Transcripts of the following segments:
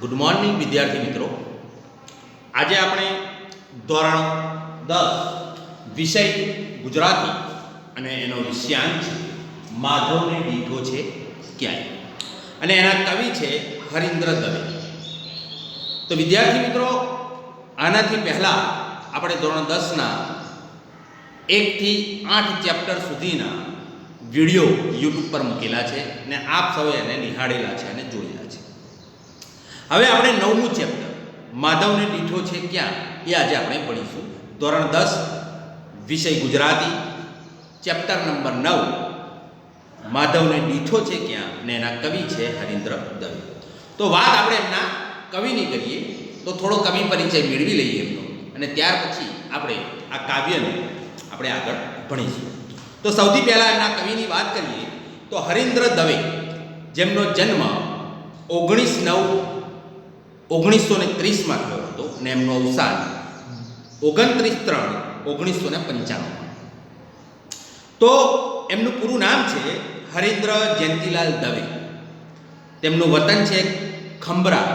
Good morning વિદ્યાર્થી મિત્રો, આજે આપણે ધોરણ 10 વિષય ગુજરાતી અને એનો વિષયાંક માધવને દીઠો છે ક્યાંય અને એના કવિ છે હરીન્દ્ર દવે. તો વિદ્યાર્થી મિત્રો, આનાથી પહેલાં આપણે ધોરણ 10ના 1 થી 8 ચેપ્ટર સુધીના વિડીયો યુટ્યુબ પર મૂકેલા છે ને આપ સૌએ એને નિહાળેલા છે અને જોયેલા છે. હવે આપણે 9મું ચેપ્ટર માધવને દીઠો છે ક્યાં એ આજે આપણે ભણીશું. ધોરણ 10 વિષય ગુજરાતી, ચેપ્ટર નંબર 9 માધવને દીઠો છે ક્યાં ને એના કવિ છે હરીન્દ્ર દવે. તો વાત આપણે એમના કવિની કરીએ તો થોડો કવિ પરિચય મેળવી લઈએ એમનો, અને ત્યાર પછી આપણે આ કાવ્યને આપણે આગળ ભણીશું. તો સૌથી પહેલાં એમના કવિની વાત કરીએ તો હરીન્દ્ર દવે, જેમનો જન્મ 19/9/1930 થયો હતો અને એમનું અવસાન 29/3/1995. તો એમનું પૂરું નામ છે હરીન્દ્ર જયંતિલાલ દવે. તેમનું વતન છે ખંભરા,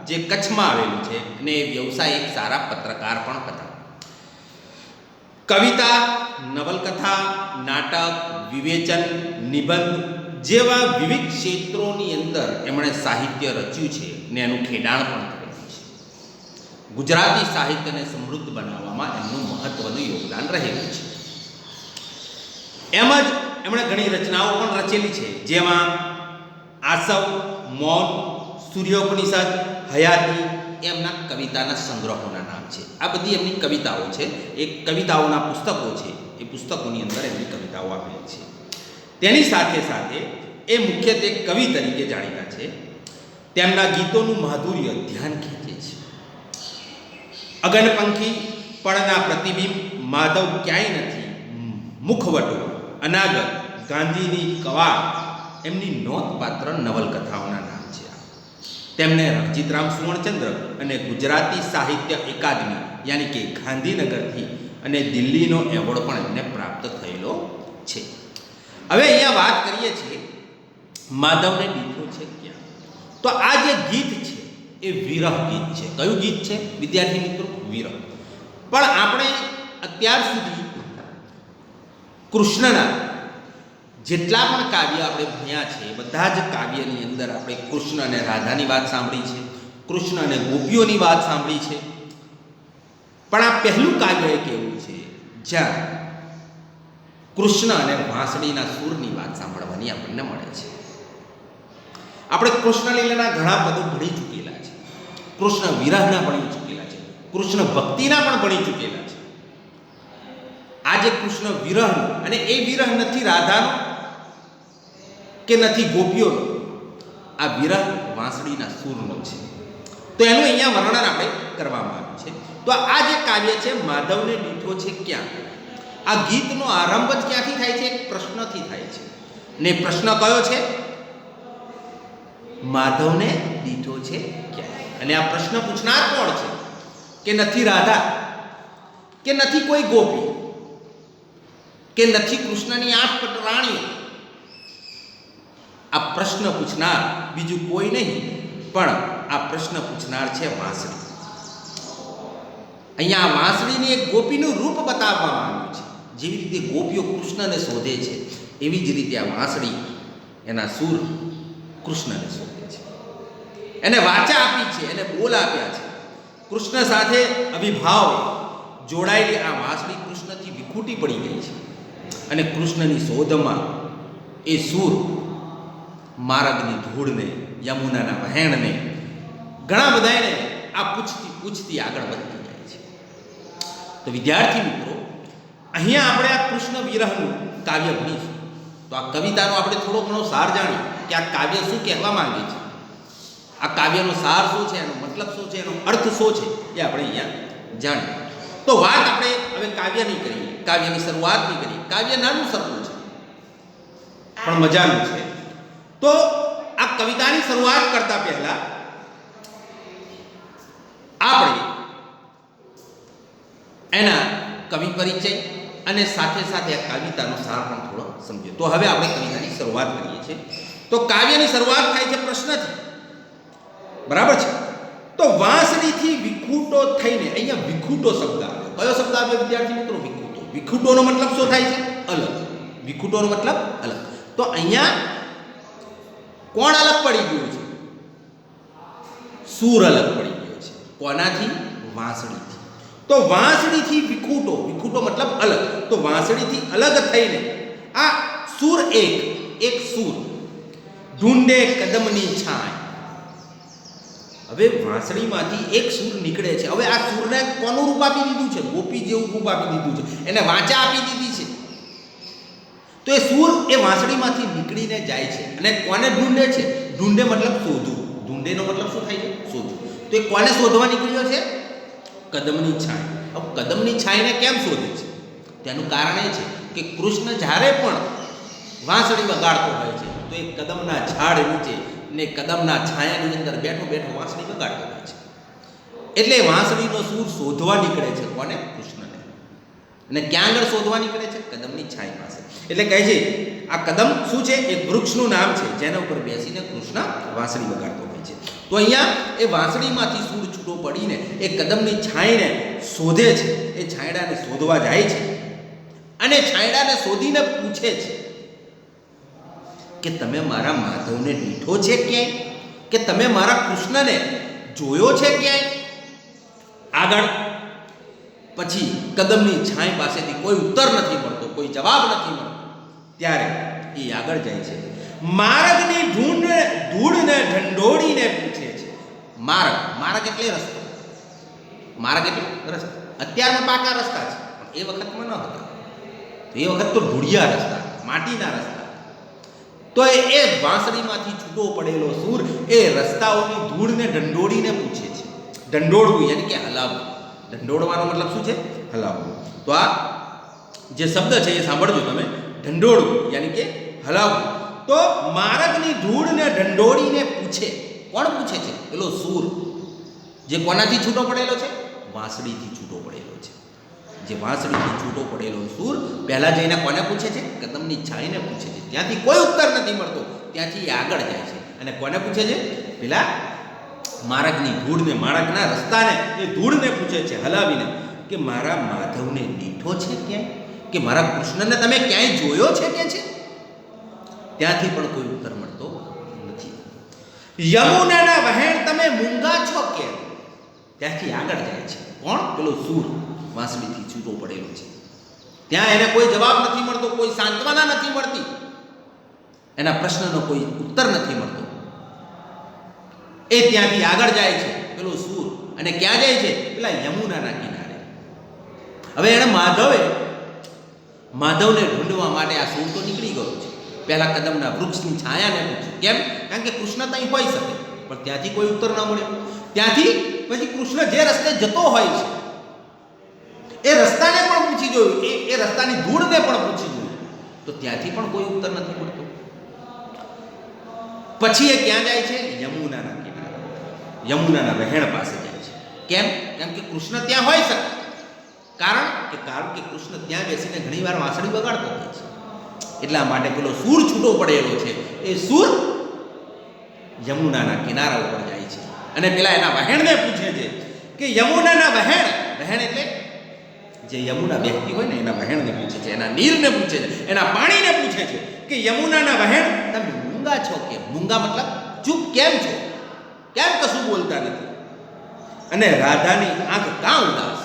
જે કચ્છમાં આવેલું છે, અને એ વ્યવસાય એક સારા પત્રકાર પણ હતા. કવિતા, નવલકથા, નાટક, વિવેચન, નિબંધ જેવા વિવિધ ક્ષેત્રોની અંદર એમણે સાહિત્ય રચ્યું છે ને એનું ખેડાણ પણ કરેલું છે. ગુજરાતી સાહિત્યને સમૃદ્ધ બનાવવામાં એમનું મહત્વનું યોગદાન રહેલું છે. એમ જ એમણે ઘણી રચનાઓ પણ રચેલી છે, જેમાં આસવ, મૌન, સૂર્યોપનિષદ, હયાતી એમના કવિતાના સંગ્રહોના નામ છે. આ બધી એમની કવિતાઓ છે, એ કવિતાઓના પુસ્તકો છે. એ પુસ્તકોની અંદર એમની કવિતાઓ આપેલી છે. તેની સાથે સાથે એ મુખ્યત્વે કવિ તરીકે જાણીતા છે. તેમના ગીતોનું માધુર્ય ધ્યાન ખેંચે છે. અગનપંખી, પળના પ્રતિબિંબ, માધવ ક્યાંય નથી, મુખવટો, અનાગત, ગાંધીની કવાડ એમની નોંધપાત્ર નવલકથાઓના નામ છે. તેમને રણજીતરામ સુવર્ણચંદ્ર અને ગુજરાતી સાહિત્ય એકાદમી યાની કે ગાંધીનગરથી અને દિલ્હીનો એવોર્ડ પણ એમને પ્રાપ્ત થયેલો છે. હવે અહીંયા વાત કરીએ છીએ માધવને દીઠો છે ક્યાં. તો આ જે ગીત છે એ વિરહ ગીત છે. કયું ગીત છે વિદ્યાર્થી મિત્રો? વિરહ. પણ આપણે અત્યાર સુધી કૃષ્ણના જેટલા પણ કાવ્ય આપણે ભણ્યા છે, બધા જ કાવ્યની અંદર આપણે કૃષ્ણ અને રાધાની વાત સાંભળી છે, કૃષ્ણ અને ગોપીઓની વાત સાંભળી છે. પણ આ પહેલું કાવ્ય એક એવું છે જ્યાં કૃષ્ણ અને વાંસળીના સૂરની વાત સાંભળવાની આપણને મળે છે. આપણે કૃષ્ણ લીલાના ઘણા પદો ભણી ચૂકેલા છે, કૃષ્ણ વિરહના ભણી ચૂકેલા છે, કૃષ્ણ ભક્તિના પણ ભણી ચૂકેલા છે. આજે કૃષ્ણ વિરહનું, અને એ વિરહ નથી રાધાનો કે નથી ગોપીઓનો, આ વિરહ વાંસળીના સૂરનો છે. તો એનું અહીંયા વર્ણન આપણે કરવામાં આવ્યું છે. તો આ જે કાવ્ય છે માધવને દીઠો છે ક્યાં, આ ગીતનો આરંભ જ ક્યાંથી થાય છે? એક પ્રશ્નથી થાય છે. ને પ્રશ્ન કયો છે? માધવને દીઠો છે ક્યાં. અને આ પ્રશ્ન પૂછનાર કોણ છે? કે નથી રાધા, કે નથી કોઈ ગોપી, કે નથી કૃષ્ણની 8 રાણીઓ. આ પ્રશ્ન પૂછનાર બીજું કોઈ નહીં, પણ આ પ્રશ્ન પૂછનાર છે વાંસળી. અહીંયા આ વાંસળીની એક ગોપીનું રૂપ બતાવવામાં આવ્યું છે. જેવી રીતે ગોપીઓ કૃષ્ણને શોધે છે, એવી જ રીતે આ વાંસળી એના સૂર કૃષ્ણને શોધે છે. એને વાચા આપી છે, એને બોલ આપ્યા છે. કૃષ્ણ સાથે અવિભાવ જોડાયેલી આ વાંસળી કૃષ્ણથી વિખૂટી પડી ગઈ છે, અને કૃષ્ણની શોધમાં એ સૂર માર્ગની ધૂળને, યમુનાના વહેણને, ઘણા બધા એને આ પૂછતી આગળ વધતી જાય છે. તો વિદ્યાર્થી મિત્રો, અહીંયા આપણે આ કૃષ્ણ વિરહનું કાવ્ય ભણીશું. તો આ કવિતાનો આપણે થોડો ઘણો સાર જાણીએ કે આ કાવ્ય શું કહેવા માંગે છે, આ કાવ્યનો સાર શું છે, એનો મતલબ શું છે, એનો અર્થ શું છે, એ આપણે અહીંયા જાણીએ. તો વાત આપણે હવે કાવ્યની કરીએ, કાવ્યની શરૂઆતની કરીએ. કાવ્ય નાનું સરખું છે પણ મજાનું છે. તો આ કવિતાની શરૂઆત કરતા પહેલા આપણે એના કવિ પરિચય અને સાથે સાથે આ કવિતાનો સાર પણ થોડો સમજીએ. તો હવે આપણે કવિતાની શરૂઆત કરીએ છીએ. તો કાવ્યની શરૂઆત થાય છે પ્રશ્નથી, બરાબર છે? થઈને અહીંયા વિખૂટો શબ્દ આવ્યો. કયો શબ્દ આવ્યો વિદ્યાર્થી મિત્રો? વિખૂટો. વિખૂટોનો મતલબ શું થાય છે? અલગ. વિખૂટોનો મતલબ અલગ. તો અહીંયા કોણ અલગ પડી ગયું છે? સૂર અલગ પડી ગયો છે. કોનાથી? વાંસળીથી. તો વાંસળીથી વિખૂટો, વિખૂટો મતલબ અલગ. તો વાંસળીથી અલગ થઈને આ સૂર એક સૂર ઢૂંઢે કદમની છાંય. હવે વાંસળીમાંથી એક સૂર નીકળે છે. હવે આ સૂરને કોનું રૂપ આપી દીધું છે? ગોપી જેવું રૂપ આપી દીધું છે. એને વાચા આપી દીધી છે. તો એ સૂર એ વાંસળીમાંથી નીકળીને જાય છે અને કોને ઢૂંઢે છે? ઢૂંઢે મતલબ શોધવું. ઢૂંઢેનો મતલબ શું થાય છે? શોધવું. તો એ કોને શોધવા નીકળ્યો છે? કદમની છાંય. હવે કદમની છાંયને કેમ શોધે છે? તેનું કારણ એ છે કે કૃષ્ણ જ્યારે પણ વાંસળી વગાડતો હોય છે તો એ કદમના ઝાડ નીચે ને કદમના છાયાની અંદર બેઠો બેઠો વાંસળી વગાડતો હોય છે. એટલે વાંસળીનો સૂર શોધવા નીકળે છે. કોને? કૃષ્ણને. અને ક્યાં આગળ શોધવા નીકળે છે? કદમની છાંય પાસે. એટલે કહે છે આ કદમ શું છે? એક વૃક્ષનું નામ છે જેના ઉપર બેસીને કૃષ્ણ વાંસળી વગાડતો હોય છે. તો અહીંયા એ વાંસળીમાંથી સૂર છૂટો પડીને એ કદમની છાંયને શોધે છે. એ છાંયડાને શોધવા જાય છે અને છાંયડાને શોધીને પૂછે છે કે તમે મારા માધવને દીઠો છે ક્યાંય? કે તમે મારા કૃષ્ણને જોયો છે ક્યાંય? આગળ પછી કદમની છાંય પાસેથી કોઈ ઉત્તર નથી મળતો, કોઈ જવાબ નથી મળતો. ત્યારે એ આગળ જાય છે. માર્ગની ધૂળને ઢંઢોળીને પૂછે છે. માર્ગ એટલે રસ્તો. માર્ગ એટલે રસ્તો. અત્યારમાં પાકા રસ્તા છે પણ એ વખતમાં ન હતા. એ વખત તો ધૂળિયા રસ્તા, માટીના રસ્તા. તો એ વાંસળીમાંથી છૂટો પડેલો સૂર એ રસ્તાઓની ધૂળને ઢંઢોળીને પૂછે છે. ઢંઢોળવું યાની કે હલાવવું. ઢંઢોળવાનો મતલબ શું છે? હલાવવું. તો આ જે શબ્દ છે એ સાંભળજો તમે. ઢંઢોળવું યાની કે હલાવવું. તો માર્ગની ધૂળને ઢંઢોળીને પૂછે. કોણ પૂછે છે? પેલો સૂર જે કોનાથી છૂટો પડેલો છે? વાંસળીથી છૂટો પડેલો છે. જે વાંસળીથી છૂટો પડેલો સૂર પહેલા જઈને કોને પૂછે છે? કદમની છાંયને પૂછે છે. ત્યાંથી કોઈ ઉત્તર નથી મળતો. ત્યાંથી એ આગળ જાય છે અને કોને પૂછે છે? પેલા માર્ગની ધૂળને, માર્ગના રસ્તાને, એ ધૂળને પૂછે છે હલાવીને કે મારા માધવને દીઠો છે ક્યાંય? કે મારા કૃષ્ણને તમે ક્યાંય જોયો છે કે છે? ત્યાંથી પણ કોઈ ઉત્તર મળતો નથી. યમુનાના વહેણ તમે મૂંગા છો કેમ? ત્યાંથી આગળ જાય છે. કોણ? પેલો સૂર વાંસળીથી છૂટો પડેલો છે. ત્યાં એને કોઈ જવાબ નથી મળતો, કોઈ સાંત્વના નથી મળતી, એના પ્રશ્નનો કોઈ ઉત્તર નથી મળતો. એ ત્યાંથી આગળ જાય છે પેલો સૂર. અને ક્યાં જાય છે? પેલા યમુનાના કિનારે. હવે એને માધવને ઢૂંઢવા માટે આ સૂર તો નીકળી ગયો છે. પહેલા કદમના વૃક્ષની છાયાને પૂછ્યું. કેમ? કારણ કે કૃષ્ણ ત્યાં હોઈ શકે પણ ત્યાંથી કોઈ ઉત્તર ન મળ્યો. ત્યાંથી પછી કૃષ્ણ જે રસ્તે જતો હોય છે એ રસ્તાને પણ પૂછી જોયું, એ રસ્તાની ધૂળને પણ પૂછી જોયું, તો ત્યાંથી પણ કોઈ ઉત્તર નથી મળતો. પછી એ ક્યાં જાય છે? યમુનાના કિનારે, યમુનાના વહેણ પાસે જાય છે. કેમ? કેમ કે કૃષ્ણ ત્યાં હોઈ શકે. કારણ કે કૃષ્ણ ત્યાં બેસીને ઘણીવાર વાંસળી વગાડતો હોય છે. એટલા માટે પેલો સૂર છૂટો પડેલો છે એ સૂર યમુનાના કિનારા ઉપર જાય છે અને પેલા એના વહેણને પૂછે છે કે યમુનાના વહેણ એટલે જે યમુના વ્યક્તિ હોય ને એના વહેણને પૂછે છે, એના નીરને પૂછે છે, એના પાણીને પૂછે છે કે યમુનાના વહેણ તમે મૂંગા છો કેમ? મૂંગા મતલબ ચૂપ કેમ છો? કેમ કશું બોલતા નથી? અને રાધાની આંખ કાં ઉદાસ?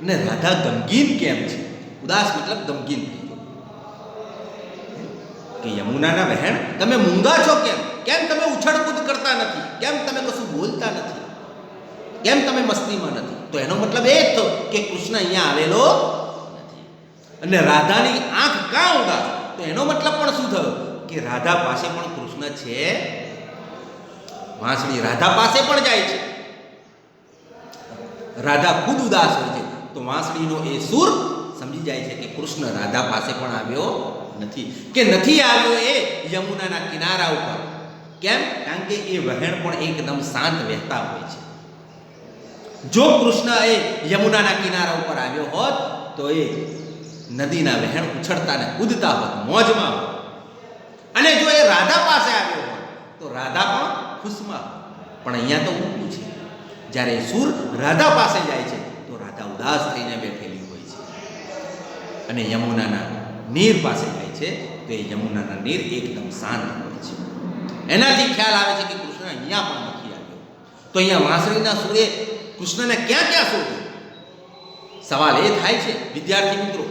અને રાધા ગમગીન કેમ છે? ઉદાસ મતલબ ગમગીન થઈ ગયો. કે યમુનાના વહેણ તમે મૂંગા છો કેમ? કેમ તમે ઉછળકૂદ કરતા નથી? કેમ તમે કશું બોલતા નથી? કેમ તમે મસ્તીમાં નથી? તો એનો મતલબ એ થયો કે કૃષ્ણ અહીંયા આવેલો નથી. અને રાધાની આંખ કાં ઉદાસ? તો એનો મતલબ પણ શું થયો કે રાધા પાસે પણ કૃષ્ણ છે. વાંસળી રાધા પાસે પણ જાય છે. રાધા ખુદ ઉદાસ હોય છે તો વાંસળીનો એ સૂર સમજી જાય છે કે કૃષ્ણ રાધા પાસે પણ આવ્યો નથી, કે નથી આવ્યો એ યમુનાના કિનારા ઉપર. કેમ? કારણ કે એ વહેણ પણ એકદમ શાંત વહેતા હોય છે. જો કૃષ્ણ એ યમુનાના કિનારા ઉપર આવ્યો હોત તો એ નદીના વહેણ ઉછળતા ને કૂદતા હોત, મોજમાં હોત. અને જો એ રાધા પાસે આવ્યો હોત તો રાધા પણ ખુશમાં હોત. પણ અહીંયા તો ઊંધું છે. જ્યારે સૂર રાધા પાસે જાય છે તો રાધા ઉદાસ થઈને બેઠેલી હોય છે, અને યમુનાના નીર પાસે જાય છે તો એ યમુનાના નીર એકદમ શાંત હોય છે. એનાથી ખ્યાલ આવે છે કે કૃષ્ણ અહીંયા પણ નથી આવ્યો. તો અહીંયા વાંસળીના સૂરે કૃષ્ણને ક્યાં ક્યાં શોધ્યો? સવાલ એ થાય છે વિદ્યાર્થી મિત્રો.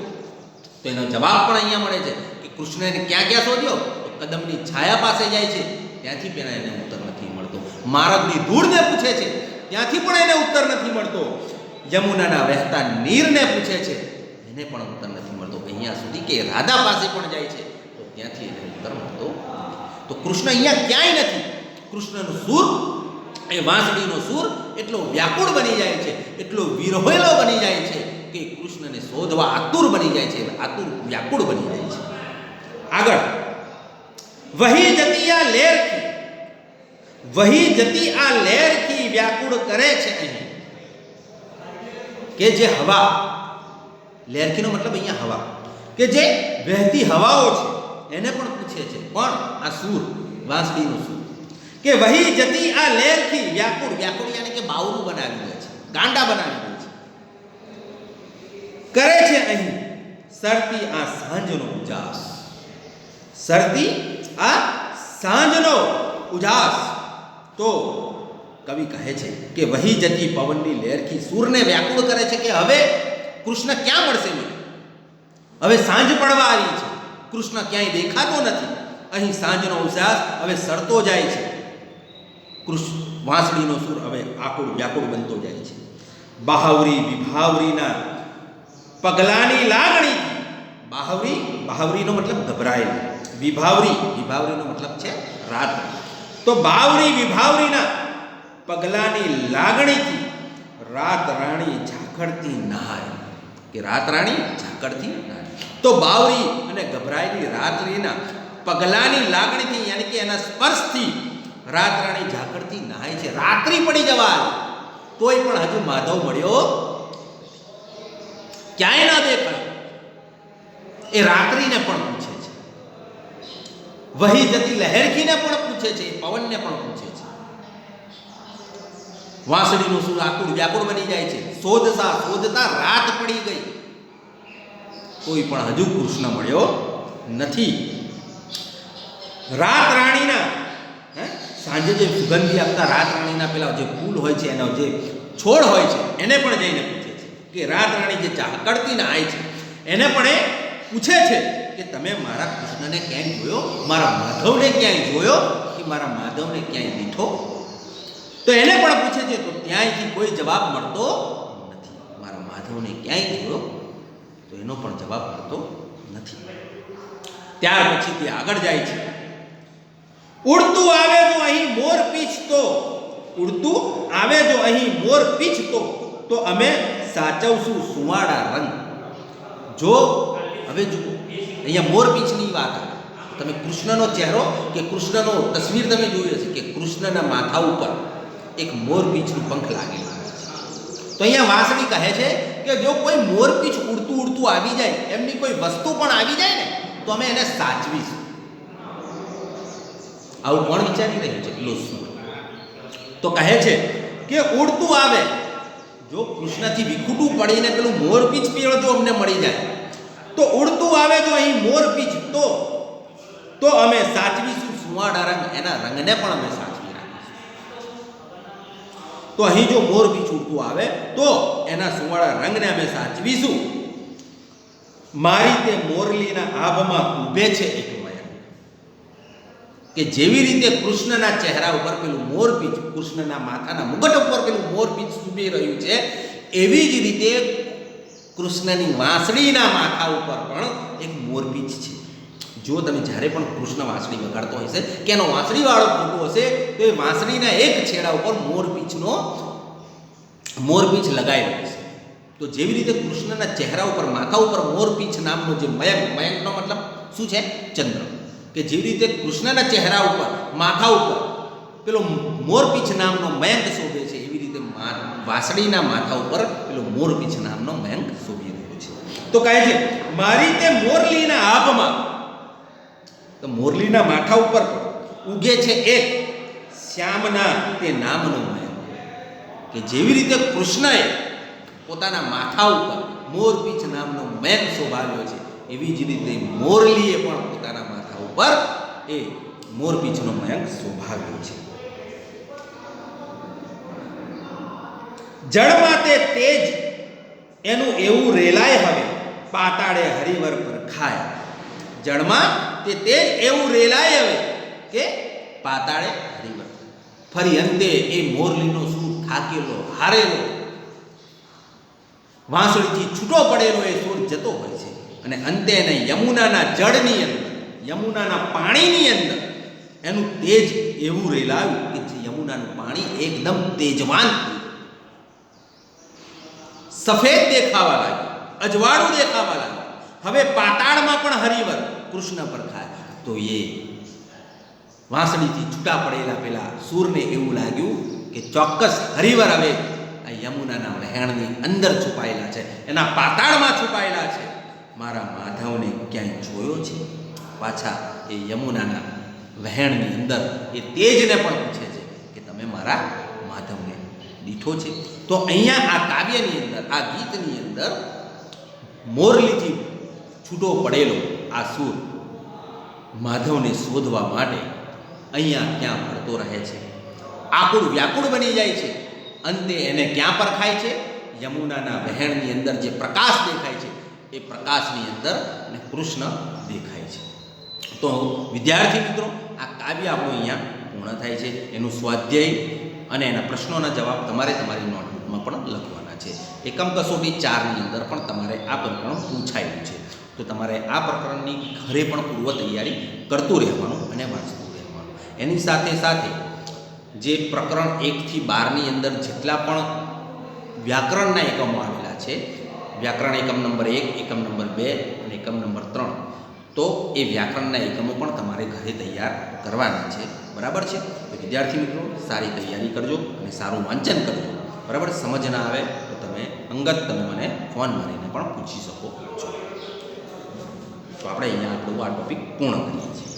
તો એનો જવાબ પણ અહીંયા મળે છે કે કૃષ્ણને ક્યાં ક્યાં શોધ્યો? તો કદમની છાયા પાસે જાય છે, ત્યાંથી પણ એને ઉત્તર નથી મળતો. માર્ગની ધૂળને પૂછે છે, ત્યાંથી પણ એને ઉત્તર નથી મળતો. યમુનાના વહેતા નીરને પૂછે છે, એને પણ ઉત્તર નથી મળતો. અહીંયા સુધી કે રાધા પાસે પણ જાય છે તો ત્યાંથી એને ઉત્તર મળતો. તો કૃષ્ણ અહીંયા ક્યાંય નથી. કૃષ્ણનો સૂર, એ વાંસળીનો સૂર એટલો વ્યાકુળ બની જાય છે, એટલો વિરહોયેલો બની જાય છે કે કૃષ્ણને શોધવા આતુર બની જાય છે, આતુર વ્યાકુળ બની જાય છે. આગળ વહી જતી આ લહેરથી, વહી જતી આ લહેરથી વ્યાકુળ કરે છે અહીં. કે જે હવા, લહેરખીનો મતલબ અહીંયા હવા, કે જે વહેતી હવાઓ છે એને પણ પૂછે છે. પણ આ સૂર, વાંસળીનો સૂર, કે વહી જતી આ લહેરથી વ્યાકુળ, વ્યાકુળ યાની કે બાવરું બનાવી દે છે, ગાંડા બનાવી દે છે. કરે છે અહીં સરતી આ સાંજનો ઉજાસ, સરતી આ સાંજનો ઉજાસ. તો કવિ કહે છે કે વહી જતી પવનની લહેરથી સૂરને વ્યાકુળ કરે છે કે હવે કૃષ્ણ ક્યાં મળશે મને? હવે સાંજ પડવા આવી છે, કૃષ્ણ ક્યાંય દેખાતો નથી. અહીં સાંજનો ઉજાસ હવે સરતો જાય છે. કૃષ્ણ વાંસળીનો સૂર હવે આકુળ વ્યાકુળ બનતો જાય છે. બાહવરી વિભાવરીના પગલાની લાગણીથી, બાહવરી, બાહવરીનો મતલબ ગભરાયેલી, વિભાવરી, વિભાવરીનો મતલબ છે રાત. તો બાવરી વિભાવરીના પગલાની લાગણીથી રાત રાણી ઝાકળતી નહાય, કે રાત રાણી ઝાકળતી નહાય. તો બાવરી અને ગભરાયેલી રાત્રિના પગલાની લાગણીથી યાની કે એના સ્પર્શથી રાત રાણી ઝાકળતી નહાય છે. રાત્રિ પડી જવા તોય પણ હજુ માધવ મળ્યો ક્યાંય ના દેખાય. એ રાત્રિને પણ પૂછે છે, વહી જતી લહેરખીને પણ પૂછે છે, પવનને પણ પૂછે છે. વાંસળીનું સૂર આકુળ વ્યાકુળ બની જાય છે. શોધતા શોધતા રાત પડી ગઈ, કોઈ પણ હજુ કૃષ્ણ મળ્યો નથી. રાત રાણીના સાંજે જે સુગંધી આપતા રાત રાણીના પેલા જે ફૂલ હોય છે, એનો જે છોડ હોય છે, એને પણ જઈને પૂછે છે કે રાત રાણી જે ઝાકળતી નહાય છે એને પણ એ પૂછે છે કે તમે મારા કૃષ્ણને ક્યાંય જોયો, મારા માધવને ક્યાંય જોયો, કે મારા માધવને ક્યાંય દીઠો? તો એને પણ પૂછે છે. તો ત્યાંયથી કોઈ જવાબ મળતો નથી. મારા માધવને ક્યાંય જોયો તો એનો પણ જવાબ મળતો નથી. ત્યાર પછી તે આગળ જાય છે. ઉડતું આવે જો અહીં મોર પીછતો, ઉડતું આવે જો અહીં મોર પીછતો, તો અમે સાચવશું સુવાળા રંગ. જો હવે જુઓ અહીંયા મોર પીછની વાત આવે. તમે કૃષ્ણનો ચહેરો કે કૃષ્ણનો તસવીર તમે જોઈ હશે કે કૃષ્ણના માથા ઉપર એક મોરપીંછનું પંખ લાગેલું હોય છે. તો અહીંયા વાંસળી કહે છે કે જો કોઈ મોરપીંછ ઉડતું ઉડતું આવી જાય, એમની કોઈ વસ્તુ પણ આવી જાય ને, તો અમે એને સાચવીશું. આવું કોણ વિચારી રહ્યું છે? પેલો સૂર. તો કહે છે કે ઉડતું આવે, જો કૃષ્ણથી વિખૂટું પડીને પેલું મોરપીંછ પીળો જો અમને મળી જાય, તો ઉડતું આવે જો અહીં મોરપીંછ, તો અમે સાચવીશું સુવાળા રંગ, એના રંગને પણ અમે સાચવી રાખીશું. તો અહીં જો મોરપીંછ ઉડતું આવે તો એના સુવાળા રંગને અમે સાચવીશું. મારી તે મોરલીના આભમાં ઊભે છે એક મયંક, કે જેવી રીતે કૃષ્ણના ચહેરા ઉપર પેલું મોરપીંછ, કૃષ્ણના માથાના મુગટ ઉપર પેલું મોરપીંછ ઊભી રહ્યું છે, એવી જ રીતે કૃષ્ણની વાંસળીના માથા ઉપર પણ એક મોરપીંછ છે. જો તમે જ્યારે પણ કૃષ્ણ વાંસળી વગાડતો હશે કે એનો વાંસળીવાળો ફોટો હશે તો એ વાંસળીના એક છેડા ઉપર મોરપીંછ લગાવેલો હશે. તો જેવી રીતે કૃષ્ણના ચહેરા ઉપર માથા ઉપર મોરપીંછ નામનો જે મયંક, મયંકનો મતલબ શું છે? ચંદ્ર. કે જેવી રીતે કૃષ્ણના ચહેરા ઉપર માથા ઉપર પેલો મોરપીંછ નામનો મયંક શોભે છે, એવી રીતે વાંસળીના માથા ઉપર પેલો મોરપીંછ નામનો મયંક શોભી રહ્યો છે. તો કહે છે મારી તે મોરલીના આભમાં, તો મોરલીના માથા ઉપર ઉગે છે એક શ્યામના તે નામનો મયંક, કે જેવી રીતે કૃષ્ણએ પોતાના માથા ઉપર મોરપીંછ નામનો મેઘ શોભાવ્યો છે, એવી જ રીતે મોરલીએ પણ પોતાના માથા ઉપર એ મોરપીંછનો મેઘ શોભાવ્યો છે. જળમાં તે તેજ એનું એવું રેલાય હવે, પાતાળે હરિવર પર ખાય. જળમાં તે તેજ એવું રેલાય હવે કે પાતાળે હરિવર. ફરી અંતે એ મોરલીનો સૂર થાકેલો, હારેલો, વાંસળીથી છૂટો પડેલો એ સૂર જતો હોય છે અને અંતે એને યમુનાના જળની અંદર, યમુનાના પાણીની અંદર એનું તેજ એવું રેલાયું કે જે યમુનાનું પાણી એકદમ તેજવાન થયું, સફેદ દેખાવા લાગ્યું, અજવાળું દેખાવા લાગ્યું. હવે પાતાળમાં પણ હરિવર કૃષ્ણ પર ખાય. તો એ વાંસળીથી છૂટા પડેલા પેલા સૂરને એવું લાગ્યું કે ચોક્કસ હરિવર હવે આ યમુનાના વહેણની અંદર છુપાયેલા છે, એના પાતાળમાં છુપાયેલા છે. મારા માધવને ક્યાંય જોયો છે? પાછા એ યમુનાના વહેણની અંદર એ તેજને પણ પૂછે છે કે તમે મારા માધવને દીઠો છે? તો અહીંયા આ કાવ્યની અંદર, આ ગીતની અંદર મોરલીથી છૂટો પડેલો આ સૂર માધવને શોધવા માટે અહીંયા ક્યાં ફરતો રહે છે, આકુળ વ્યાકુળ બની જાય છે. અંતે એને ક્યાં પરખાય છે? યમુનાના વહેણની અંદર જે પ્રકાશ દેખાય છે એ પ્રકાશની અંદર અને કૃષ્ણ દેખાય છે. તો વિદ્યાર્થી મિત્રો, આ કાવ્ય આપણું અહીંયા પૂર્ણ થાય છે. એનું સ્વાધ્યાય અને એના પ્રશ્નોના જવાબ તમારે તમારી નોટબુકમાં પણ લખવાના છે. એકમ કસોટી 4ની અંદર પણ તમારે આ પ્રકરણ પૂછાયેલું છે. તો તમારે આ પ્રકરણની ઘરે પણ પૂર્વ તૈયારી કરતું રહેવાનું અને વાંચતું રહેવાનું. એની સાથે સાથે જે પ્રકરણ 1 થી 12ની અંદર જેટલા પણ વ્યાકરણના એકમો આવેલા છે, વ્યાકરણ એકમ નંબર 1, એકમ નંબર 2 અને એકમ નંબર 3, તો એ વ્યાકરણના એકમો પણ તમારે ઘરે તૈયાર કરવાના છે. બરાબર છે? તો વિદ્યાર્થી મિત્રો, સારી તૈયારી કરજો અને સારું વાંચન કરજો. બરાબર? સમજ ના આવે તો તમે મને ફોન મારીને પણ પૂછી શકો છો. તો આપણે અહીંયા આપણું આ ટોપિક પૂર્ણ કરીએ છીએ.